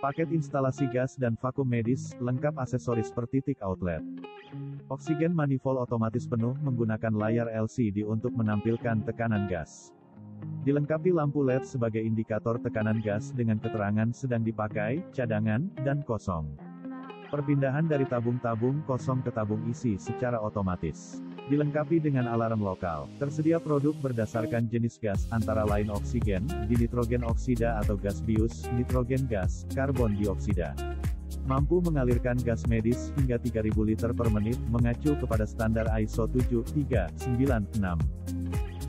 Paket instalasi gas dan vakum medis, lengkap aksesoris per titik outlet. Oksigen manifold otomatis penuh menggunakan layar LCD untuk menampilkan tekanan gas. Dilengkapi lampu LED sebagai indikator tekanan gas dengan keterangan sedang dipakai, cadangan, dan kosong. Perpindahan dari tabung-tabung kosong ke tabung isi secara otomatis. Dilengkapi dengan alarm lokal. Tersedia produk berdasarkan jenis gas, antara lain oksigen, dinitrogen oksida atau gas bius, nitrogen gas, karbon dioksida. Mampu mengalirkan gas medis hingga 3000 liter per menit, mengacu kepada standar ISO 7396.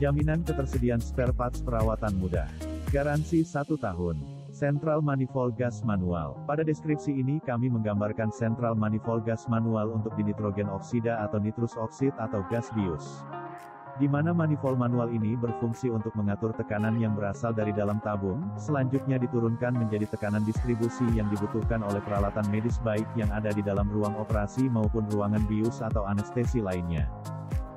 Jaminan ketersediaan spare parts perawatan mudah. Garansi 1 tahun. Central Manifold Gas Manual. Pada deskripsi ini kami menggambarkan Central Manifold Gas Manual untuk dinitrogen oksida atau nitrous oxide atau gas bius. Di mana manifold manual ini berfungsi untuk mengatur tekanan yang berasal dari dalam tabung, selanjutnya diturunkan menjadi tekanan distribusi yang dibutuhkan oleh peralatan medis baik yang ada di dalam ruang operasi maupun ruangan bius atau anestesi lainnya.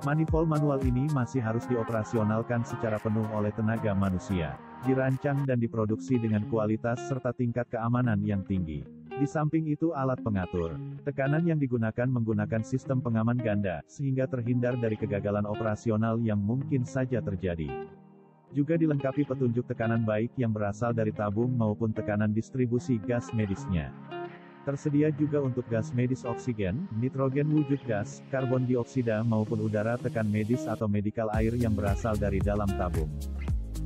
Manifold manual ini masih harus dioperasionalkan secara penuh oleh tenaga manusia. Dirancang dan diproduksi dengan kualitas serta tingkat keamanan yang tinggi. Di samping itu alat pengatur tekanan yang digunakan menggunakan sistem pengaman ganda, sehingga terhindar dari kegagalan operasional yang mungkin saja terjadi. Juga dilengkapi petunjuk tekanan baik yang berasal dari tabung maupun tekanan distribusi gas medisnya. Tersedia juga untuk gas medis oksigen, nitrogen wujud gas, karbon dioksida maupun udara tekan medis atau medical air yang berasal dari dalam tabung.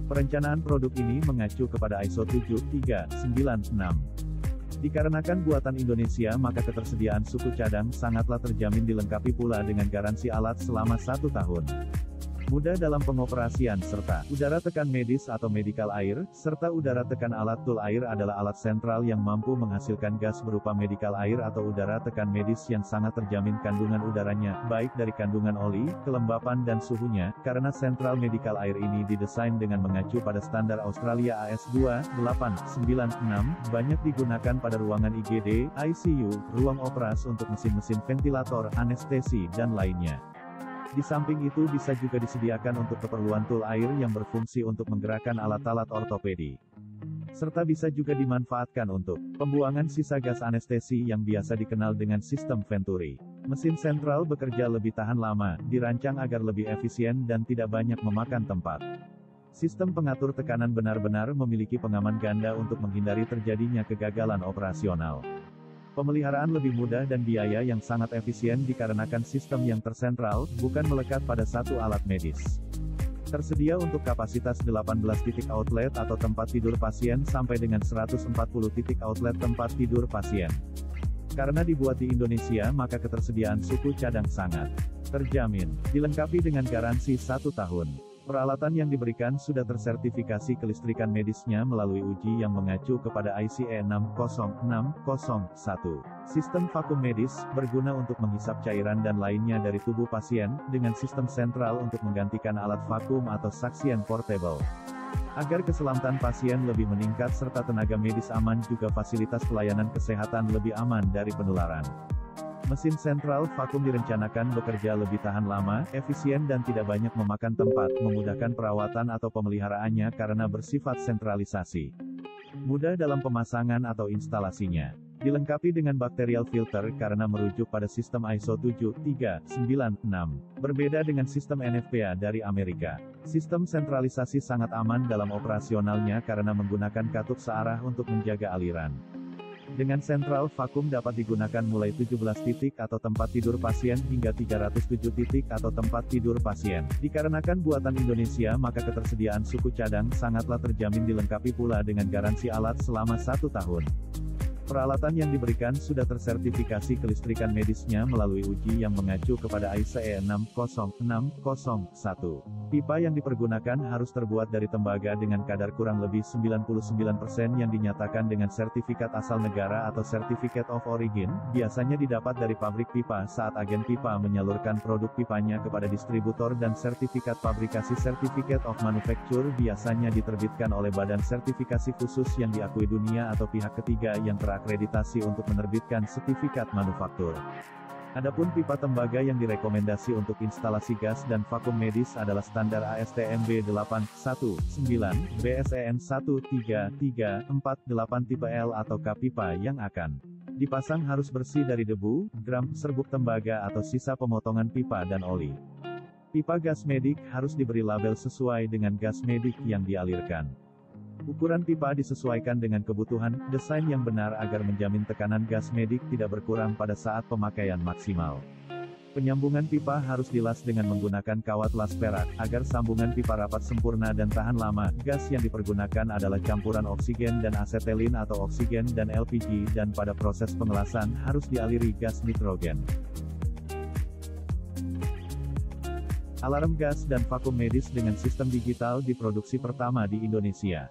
Perencanaan produk ini mengacu kepada ISO 7396. Dikarenakan buatan Indonesia maka ketersediaan suku cadang sangatlah terjamin, dilengkapi pula dengan garansi alat selama 1 tahun. Mudah dalam pengoperasian serta udara tekan medis atau medical air, serta udara tekan alat tool air adalah alat sentral yang mampu menghasilkan gas berupa medical air atau udara tekan medis yang sangat terjamin kandungan udaranya, baik dari kandungan oli, kelembapan dan suhunya, karena sentral medical air ini didesain dengan mengacu pada standar Australia AS2896, banyak digunakan pada ruangan IGD, ICU, ruang operasi untuk mesin-mesin ventilator, anestesi, dan lainnya. Di samping itu bisa juga disediakan untuk keperluan tool air yang berfungsi untuk menggerakkan alat-alat ortopedi. Serta bisa juga dimanfaatkan untuk pembuangan sisa gas anestesi yang biasa dikenal dengan sistem Venturi. Mesin sentral bekerja lebih tahan lama, dirancang agar lebih efisien dan tidak banyak memakan tempat. Sistem pengatur tekanan benar-benar memiliki pengaman ganda untuk menghindari terjadinya kegagalan operasional. Pemeliharaan lebih mudah dan biaya yang sangat efisien dikarenakan sistem yang tersentral, bukan melekat pada satu alat medis. Tersedia untuk kapasitas 18 titik outlet atau tempat tidur pasien sampai dengan 140 titik outlet tempat tidur pasien. Karena dibuat di Indonesia maka ketersediaan suku cadang sangat terjamin. Dilengkapi dengan garansi 1 tahun. Peralatan yang diberikan sudah tersertifikasi kelistrikan medisnya melalui uji yang mengacu kepada ICE 60601. Sistem vakum medis, berguna untuk menghisap cairan dan lainnya dari tubuh pasien, dengan sistem sentral untuk menggantikan alat vakum atau suction portable. Agar keselamatan pasien lebih meningkat serta tenaga medis aman, juga fasilitas pelayanan kesehatan lebih aman dari penularan. Mesin sentral vakum direncanakan bekerja lebih tahan lama, efisien dan tidak banyak memakan tempat, memudahkan perawatan atau pemeliharaannya karena bersifat sentralisasi. Mudah dalam pemasangan atau instalasinya. Dilengkapi dengan bacterial filter karena merujuk pada sistem ISO 7396. Berbeda dengan sistem NFPA dari Amerika. Sistem sentralisasi sangat aman dalam operasionalnya karena menggunakan katup searah untuk menjaga aliran. Dengan sentral vakum dapat digunakan mulai 17 titik atau tempat tidur pasien hingga 307 titik atau tempat tidur pasien. Dikarenakan buatan Indonesia maka ketersediaan suku cadang sangatlah terjamin, dilengkapi pula dengan garansi alat selama 1 tahun. Peralatan yang diberikan sudah tersertifikasi kelistrikan medisnya melalui uji yang mengacu kepada ICE 60601. Pipa yang dipergunakan harus terbuat dari tembaga dengan kadar kurang lebih 99% yang dinyatakan dengan sertifikat asal negara atau Certificate of Origin, biasanya didapat dari pabrik pipa saat agen pipa menyalurkan produk pipanya kepada distributor, dan sertifikat pabrikasi Certificate of Manufacture biasanya diterbitkan oleh badan sertifikasi khusus yang diakui dunia atau pihak ketiga yang terakreditasi untuk menerbitkan sertifikat manufaktur. Adapun pipa tembaga yang direkomendasi untuk instalasi gas dan vakum medis adalah standar ASTM B819 BSEN 13348 tipe L atau K. Pipa yang akan dipasang harus bersih dari debu, gram, serbuk tembaga atau sisa pemotongan pipa dan oli. Pipa gas medik harus diberi label sesuai dengan gas medik yang dialirkan. Ukuran pipa disesuaikan dengan kebutuhan, desain yang benar agar menjamin tekanan gas medik tidak berkurang pada saat pemakaian maksimal. Penyambungan pipa harus dilas dengan menggunakan kawat las perak, agar sambungan pipa rapat sempurna dan tahan lama. Gas yang dipergunakan adalah campuran oksigen dan asetelin atau oksigen dan LPG, dan pada proses pengelasan harus dialiri gas nitrogen. Alarm gas dan vakum medis dengan sistem digital diproduksi pertama di Indonesia.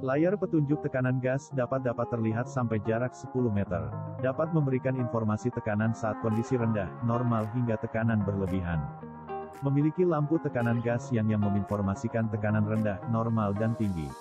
Layar petunjuk tekanan gas dapat terlihat sampai jarak 10 meter. Dapat memberikan informasi tekanan saat kondisi rendah, normal hingga tekanan berlebihan. Memiliki lampu tekanan gas yang menginformasikan tekanan rendah, normal dan tinggi.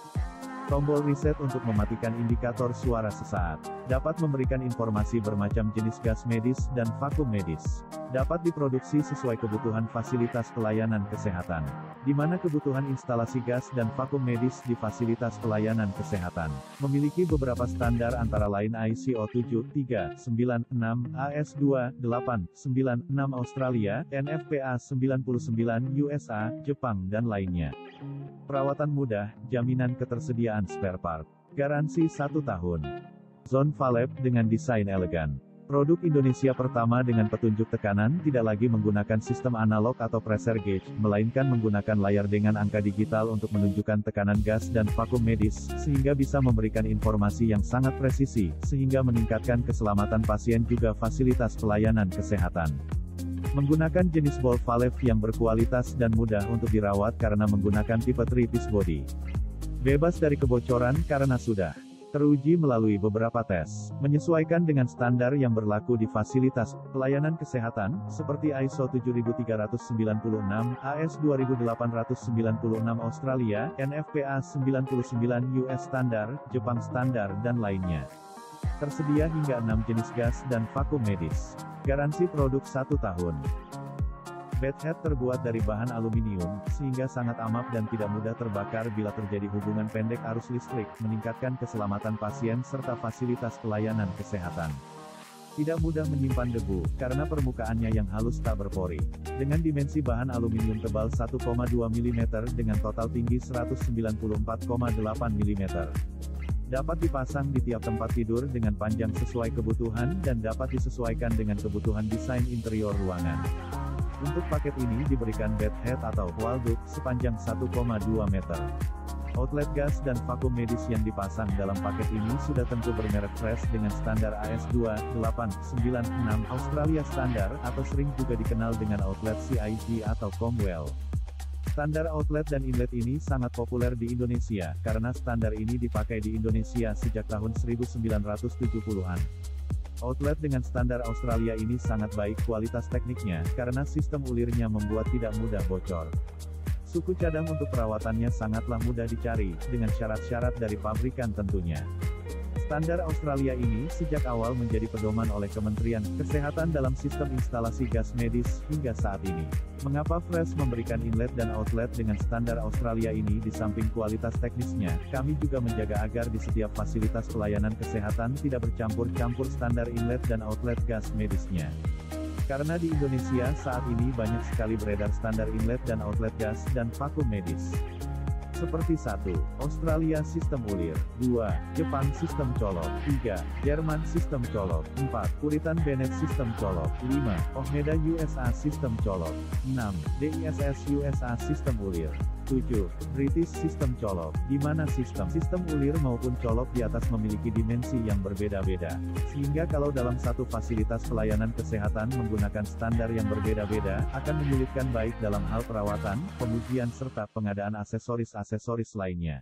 Tombol reset untuk mematikan indikator suara sesaat. Dapat memberikan informasi bermacam jenis gas medis dan vakum medis. Dapat diproduksi sesuai kebutuhan fasilitas pelayanan kesehatan. Di mana kebutuhan instalasi gas dan vakum medis di fasilitas pelayanan kesehatan memiliki beberapa standar antara lain ISO 7396, AS2896 Australia, NFPA 99 USA, Jepang dan lainnya. Perawatan mudah, jaminan ketersediaan spare part. Garansi 1 tahun. Zone Valve dengan desain elegan. Produk Indonesia pertama dengan petunjuk tekanan tidak lagi menggunakan sistem analog atau pressure gauge, melainkan menggunakan layar dengan angka digital untuk menunjukkan tekanan gas dan vakum medis, sehingga bisa memberikan informasi yang sangat presisi, sehingga meningkatkan keselamatan pasien juga fasilitas pelayanan kesehatan. Menggunakan jenis ball valve yang berkualitas dan mudah untuk dirawat karena menggunakan tipe 3-piece body. Bebas dari kebocoran karena sudah teruji melalui beberapa tes. Menyesuaikan dengan standar yang berlaku di fasilitas pelayanan kesehatan, seperti ISO 7396, AS 2896 Australia, NFPA 99 US Standar, Jepang Standar dan lainnya. Tersedia hingga 6 jenis gas dan vakum medis. Garansi produk 1 tahun. Bedhead terbuat dari bahan aluminium, sehingga sangat amap dan tidak mudah terbakar bila terjadi hubungan pendek arus listrik, meningkatkan keselamatan pasien serta fasilitas pelayanan kesehatan. Tidak mudah menyimpan debu, karena permukaannya yang halus tak berpori. Dengan dimensi bahan aluminium tebal 1,2 mm dengan total tinggi 194,8 mm. Dapat dipasang di tiap tempat tidur dengan panjang sesuai kebutuhan dan dapat disesuaikan dengan kebutuhan desain interior ruangan. Untuk paket ini diberikan bedhead atau wall duct sepanjang 1,2 meter. Outlet gas dan vakum medis yang dipasang dalam paket ini sudah tentu bermerek Fresh dengan standar AS2896 Australia Standar atau sering juga dikenal dengan outlet CIG atau Comwell. Standar outlet dan inlet ini sangat populer di Indonesia, karena standar ini dipakai di Indonesia sejak tahun 1970-an. Outlet dengan standar Australia ini sangat baik kualitas tekniknya, karena sistem ulirnya membuat tidak mudah bocor. Suku cadang untuk perawatannya sangatlah mudah dicari, dengan syarat-syarat dari pabrikan tentunya. Standar Australia ini sejak awal menjadi pedoman oleh Kementerian Kesehatan dalam sistem instalasi gas medis hingga saat ini. Mengapa Fresh memberikan inlet dan outlet dengan standar Australia ini di samping kualitas teknisnya, kami juga menjaga agar di setiap fasilitas pelayanan kesehatan tidak bercampur-campur standar inlet dan outlet gas medisnya. Karena di Indonesia saat ini banyak sekali beredar standar inlet dan outlet gas dan vakum medis. Seperti 1. Australia Sistem Ulir, 2. Jepang Sistem Colok, 3. Jerman Sistem Colok, 4. Puritan Bennett Sistem Colok, 5. Ohmeda USA Sistem Colok, 6. DISS USA Sistem Ulir, 7. British Sistem Colok, di mana sistem ulir maupun colok di atas memiliki dimensi yang berbeda-beda. Sehingga kalau dalam satu fasilitas pelayanan kesehatan menggunakan standar yang berbeda-beda, akan menyulitkan baik dalam hal perawatan, pengujian serta pengadaan aksesoris lainnya.